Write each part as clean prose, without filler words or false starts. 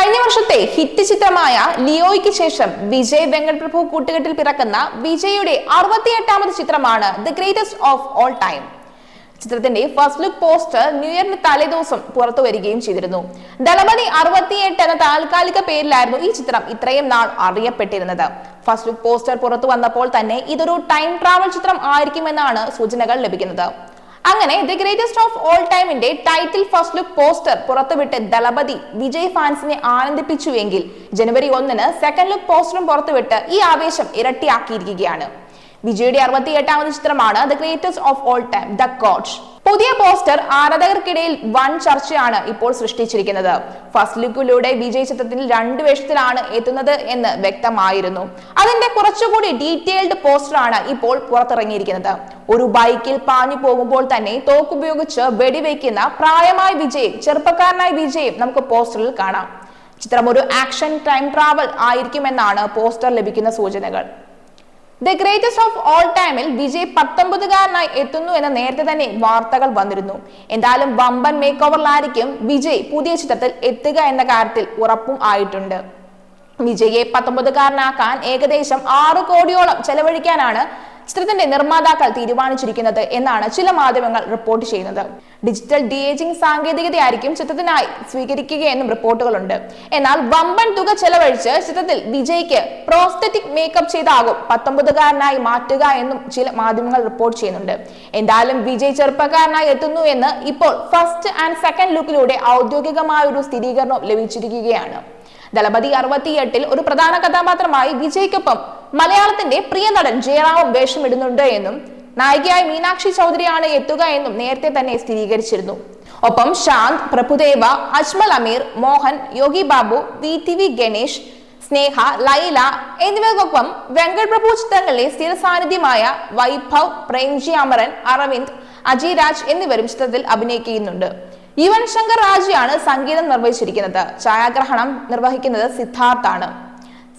കഴിഞ്ഞ വർഷത്തെ ഹിറ്റ് ചിത്രമായ ലിയോയ്ക്ക് ശേഷം വിജയ് വെങ്കട് പ്രഭു കൂട്ടുകെട്ടിൽ പിറക്കുന്ന വിജയുടെ 68ാമത് ചിത്രമാണ് the greatest of all time. ചിത്രത്തിന്റെ ഫസ്റ്റ് ലുക്ക് പോസ്റ്റർ ന്യൂ ഇയറിന് തലേദിവസം പുറത്തു വരികയും ചെയ്തിരുന്നു. ദളപതി 68 എന്ന താൽക്കാലിക പേരിലായിരുന്നു ഈ ചിത്രം ഇത്രയും നാൾ അറിയപ്പെട്ടിരുന്നത്. ഫസ്റ്റ് ലുക്ക് പോസ്റ്റർ പുറത്തു വന്നപ്പോൾ തന്നെ ഇതൊരു ടൈം ട്രാവൽ ചിത്രം ആയിരിക്കുമെന്നാണ് സൂചനകൾ ലഭിക്കുന്നത്. അങ്ങനെ ദി ഗ്രേറ്റസ്റ്റ് ഓഫ് ഓൾ ടൈമിന്റെ ടൈറ്റിൽ ഫസ്റ്റ് ലുക്ക് പോസ്റ്റർ പുറത്തുവിട്ട് ദളപതി വിജയ് ഫാൻസിനെ ആനന്ദിപ്പിച്ചുവെങ്കിൽ ജനുവരി 1-ന് സെക്കൻഡ് ലുക്ക് പോസ്റ്ററും പുറത്തുവിട്ട് ഈ ആവേശം ഇരട്ടിയാക്കിയിരിക്കുകയാണ്. വിജയുടെ 68ാമത് ചിത്രമാണ് the greatest of all time the god. പുതിയ പോസ്റ്റർ ആരാധകർക്കിടയിൽ വൻ ചർച്ചയാണ് ഇപ്പോൾ സൃഷ്ടിച്ചിരിക്കുന്നത്. ഫസ്റ്റ് ലുക്കിലൂടെ വിജയ് ചിത്രത്തിൽ 2 വേഷത്തിലാണ് എത്തുന്നത് എന്ന് വ്യക്തമായിരുന്നു. അതിന്റെ കുറച്ചുകൂടി ഡീറ്റെയിൽഡ് പോസ്റ്ററാണ് ഇപ്പോൾ പുറത്തിറങ്ങിയിരിക്കുന്നത്. ഒരു ബൈക്കിൽ പാഞ്ഞു പോകുമ്പോൾ തന്നെ തോക്കുപയോഗിച്ച് വെടിവെക്കുന്ന പ്രായമായ വിജയും ചെറുപ്പക്കാരനായ വിജയും നമുക്ക് പോസ്റ്ററിൽ കാണാം. ചിത്രം ഒരു ആക്ഷൻ ടൈം ട്രാവൽ ആയിരിക്കുമെന്നാണ് പോസ്റ്റർ ലഭിക്കുന്ന സൂചനകൾ. ദി ഗ്രേറ്റസ്റ്റ് ഓഫ് ഓൾ ടൈമിൽ വിജയ് 19കാരനായി എത്തുന്നു എന്ന നേരത്തെ തന്നെ വാർത്തകൾ വന്നിരുന്നു. എന്തായാലും വമ്പൻ മേക്ക് ഓവറിലായിരിക്കും വിജയ് പുതിയ ചിത്രത്തിൽ എത്തുക എന്ന കാര്യത്തിൽ ഉറപ്പും ആയിട്ടുണ്ട്. വിജയെ 19കാരനാക്കാൻ ഏകദേശം 6 കോടിയോളം ചെലവഴിക്കാനാണ് ചിത്രത്തിന്റെ നിർമ്മാതാക്കൾ തീരുമാനിച്ചിരിക്കുന്നത് എന്നാണ് ചില മാധ്യമങ്ങൾ റിപ്പോർട്ട് ചെയ്യുന്നത്. ഡിജിറ്റൽ ഡി-ഏജിംഗ് സാങ്കേതികതയായിരിക്കും ചിത്രത്തിനായി സ്വീകരിക്കുകയെന്നും റിപ്പോർട്ടുകളുണ്ട്. എന്നാൽ വമ്പൻ തുക ചെലവഴിച്ച് ചിത്രത്തിൽ വിജയ്ക്ക് പ്രോസ്തെറ്റിക് മേക്കപ്പ് ചെയ്താകും 19കാരനായി മാറ്റുക എന്നും ചില മാധ്യമങ്ങൾ റിപ്പോർട്ട് ചെയ്യുന്നുണ്ട്. എന്തായാലും വിജയ് ചെറുപ്പക്കാരനായി എത്തുന്നു എന്ന് ഇപ്പോൾ ഫസ്റ്റ് ആൻഡ് സെക്കൻഡ് ലുക്കിലൂടെ ഔദ്യോഗികമായ ഒരു സ്ഥിരീകരണം ലഭിച്ചിരിക്കുകയാണ്. ദളപതി 68-ൽ ഒരു പ്രധാന കഥാപാത്രമായി വിജയ്ക്കൊപ്പം മലയാളത്തിന്റെ പ്രിയ നടൻ ജയറാമും വേഷമിടുന്നുണ്ട് എന്നും നായികയായി മീനാക്ഷി ചൗധരിയാണ് എത്തുക എന്നും നേരത്തെ തന്നെ സ്ഥിരീകരിച്ചിരുന്നു. ഒപ്പം ശാന്ത്, പ്രഭുദേവ, അജ്മൽ അമീർ, മോഹൻ, യോഗി ബാബു, VTV ഗണേഷ്, സ്നേഹ, ലൈല എന്നിവർക്കൊപ്പം വെങ്കട് പ്രഭു ചിത്രങ്ങളിലെ സ്ഥിര സാന്നിധ്യമായ വൈഭവ്, പ്രേംജി അമരൻ, അരവിന്ദ്, അജയ് രാജ് എന്നിവരും ചിത്രത്തിൽ അഭിനയിക്കുന്നുണ്ട്. യുവൻ ശങ്കർ രാജയാണ് സംഗീതം നിർവഹിച്ചിരിക്കുന്നത്. ഛായാഗ്രഹണം നിർവഹിക്കുന്നത് സിദ്ധാർത്ഥാണ്.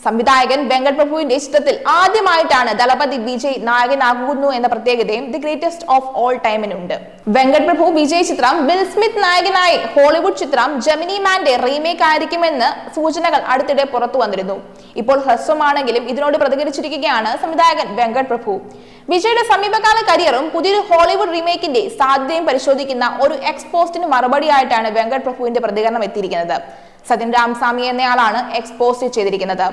സംവിധായകൻ വെങ്കട് പ്രഭുവിന്റെ ചിത്രത്തിൽ ആദ്യമായിട്ടാണ് ദളപതി വിജയ് നായകനാകുന്നു എന്ന പ്രത്യേകതയും ദി ഗ്രേറ്റസ്റ്റ് ഓഫ് ഓൾ ടൈമിനുണ്ട്. വെങ്കട് പ്രഭു വിജയ് ചിത്രം വിൽ സ്മിത്ത് നായകനായി ഹോളിവുഡ് ചിത്രം ജെമിനി മാന്റെ റീമേക്ക് ആയിരിക്കുമെന്ന് സൂചനകൾ അടുത്തിടെ പുറത്തു വന്നിരുന്നു. ഇപ്പോൾ ഹ്രസ്വമാണെങ്കിലും ഇതിനോട് പ്രതികരിച്ചിരിക്കുകയാണ് സംവിധായകൻ വെങ്കട് പ്രഭു. വിജയുടെ സമീപകാല കരിയറും പുതിയൊരു ഹോളിവുഡ് റീമേക്കിന്റെ സാധ്യതയും പരിശോധിക്കുന്ന ഒരു എക്സ് പോസ്റ്റിന് മറുപടിയായിട്ടാണ് വെങ്കട് പ്രഭുവിന്റെ പ്രതികരണം എത്തിയിരിക്കുന്നത്. സത്യൻ രാംസ്വാമി എന്നയാളാണ് എക്സ് പോസ്റ്റ് ചെയ്തിരിക്കുന്നത്.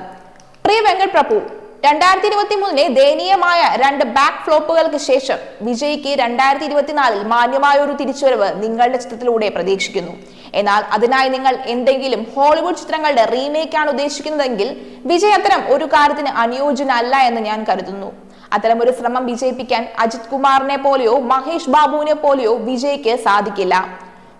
പ്രിയ വെങ്കട് പ്രഭു, 2023-ലെ ദയനീയമായ 2 ബാക്ക് ഫ്ലോപ്പുകൾക്ക് ശേഷം വിജയ്ക്ക് 2024-ൽ മാന്യമായ ഒരു തിരിച്ചുവരവ് നിങ്ങളുടെ ചിത്രത്തിലൂടെ പ്രതീക്ഷിക്കുന്നു. എന്നാൽ അതിനായി നിങ്ങൾ എന്തെങ്കിലും ഹോളിവുഡ് ചിത്രങ്ങളുടെ റീമേക്കാണ് ഉദ്ദേശിക്കുന്നതെങ്കിൽ വിജയ് അത്തരം ഒരു കാര്യത്തിന് അനുയോജ്യനല്ല എന്ന് ഞാൻ കരുതുന്നു. അത്തരം ഒരു ശ്രമം വിജയിപ്പിക്കാൻ അജിത് കുമാറിനെ പോലെയോ മഹേഷ് ബാബുവിനെ പോലെയോ വിജയ്ക്ക് സാധിക്കില്ല.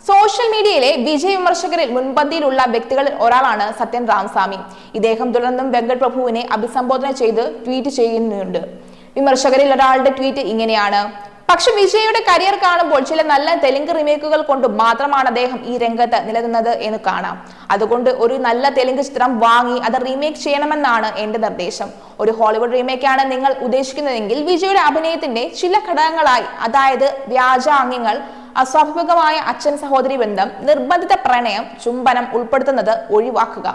സോഷ്യൽ മീഡിയയിലെ വിജയ് വിമർശകരിൽ മുൻപന്തിയിലുള്ള വ്യക്തികളിൽ ഒരാളാണ് സത്യൻ രാംസ്വാമി. ഇദ്ദേഹം തുടർന്നും വെങ്കട് പ്രഭുവിനെ അഭിസംബോധന ചെയ്ത് ട്വീറ്റ് ചെയ്യുന്നുണ്ട്. വിമർശകരിൽ ഒരാളുടെ ട്വീറ്റ് ഇങ്ങനെയാണ്: പക്ഷെ വിജയുടെ കരിയർ കാണുമ്പോൾ ചില നല്ല തെലുങ്ക് റിമേക്കുകൾ കൊണ്ട് മാത്രമാണ് അദ്ദേഹം ഈ രംഗത്ത് നിലനിന്നത് എന്ന് കാണാം. അതുകൊണ്ട് ഒരു നല്ല തെലുങ്ക് ചിത്രം വാങ്ങി അത് റീമേക്ക് ചെയ്യണമെന്നാണ് എന്റെ നിർദ്ദേശം. ഒരു ഹോളിവുഡ് റീമേക്കാണ് നിങ്ങൾ ഉദ്ദേശിക്കുന്നതെങ്കിൽ വിജയുടെ അഭിനയത്തിന്റെ ചില ഘടകങ്ങളായി, അതായത് വ്യാജാംഗ്യങ്ങൾ, അസ്വാഭാവികമായ അച്ഛൻ സഹോദരി ബന്ധം, നിർബന്ധിത പ്രണയം, ചുംബനം ഉൾപ്പെടുത്തുന്നത് ഒഴിവാക്കുക.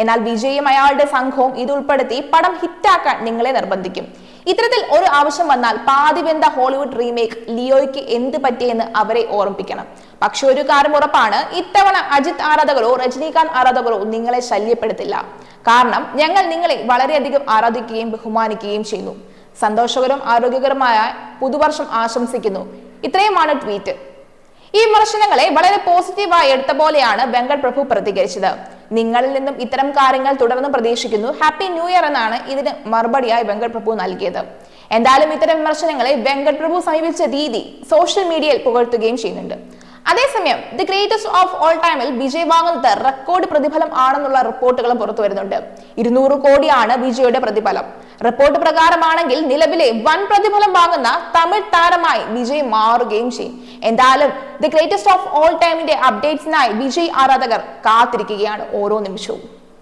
എന്നാൽ വിജയും അയാളുടെ സംഘവും ഇത് ഉൾപ്പെടുത്തി പടം ഹിറ്റാക്കാൻ നിങ്ങളെ നിർബന്ധിക്കും. ഇത്തരത്തിൽ ഒരു ആവശ്യം വന്നാൽ പാതിവെന്ത ഹോളിവുഡ് റീമേക്ക് ലിയോയ്ക്ക് എന്ത് പറ്റിയെന്ന് അവരെ ഓർമ്മിപ്പിക്കണം. പക്ഷെ ഒരു കാര്യം ഉറപ്പാണ്, ഇത്തവണ അജിത് ആരാധകരോ രജനീകാന്ത് ആരാധകരോ നിങ്ങളെ ശല്യപ്പെടുത്തില്ല. കാരണം ഞങ്ങൾ നിങ്ങളെ വളരെയധികം ആരാധിക്കുകയും ബഹുമാനിക്കുകയും ചെയ്യുന്നു. സന്തോഷകരവും ആരോഗ്യകരമായ പുതുവർഷം ആശംസിക്കുന്നു. ഇത്രയുമാണ് ട്വീറ്റ്. ഈ വിമർശനങ്ങളെ വളരെ പോസിറ്റീവായി എടുത്ത പോലെയാണ് വെങ്കട് പ്രഭു പ്രതികരിച്ചത്. നിങ്ങളിൽ നിന്നും ഇത്തരം കാര്യങ്ങൾ തുടർന്ന് പ്രതീക്ഷിക്കുന്നു. ഹാപ്പി ന്യൂ ഇയർ എന്നാണ് ഇതിന് മറുപടിയായി വെങ്കട് പ്രഭു നൽകിയത്. എന്തായാലും ഇത്തരം വിമർശനങ്ങളെ വെങ്കട് പ്രഭു സമീപിച്ച രീതി സോഷ്യൽ മീഡിയയിൽ പുകഴ്ത്തുകയും ചെയ്യുന്നുണ്ട്. അതേസമയം ദി ഗ്രേറ്റസ്റ്റ് ഓഫ് ഓൾ ടൈമിൽ വിജയ് വാങ്ങുന്നത് റെക്കോർഡ് പ്രതിഫലം ആണെന്നുള്ള റിപ്പോർട്ടുകളും പുറത്തു വരുന്നുണ്ട്. 200 കോടിയാണ് വിജയുടെ പ്രതിഫലം. റിപ്പോർട്ട് പ്രകാരമാണെങ്കിൽ നിലവിലെ വൻ പ്രതിഫലം വാങ്ങുന്ന തമിഴ് താരമായി വിജയ് മാറുകയും ചെയ്യും. എന്തായാലും ദി ഗ്രേറ്റസ്റ്റ് ഓഫ് ഓൾ ടൈമിന്റെ അപ്ഡേറ്റ്സിനായി വിജയ് ആരാധകർ കാത്തിരിക്കുകയാണ് ഓരോ നിമിഷവും.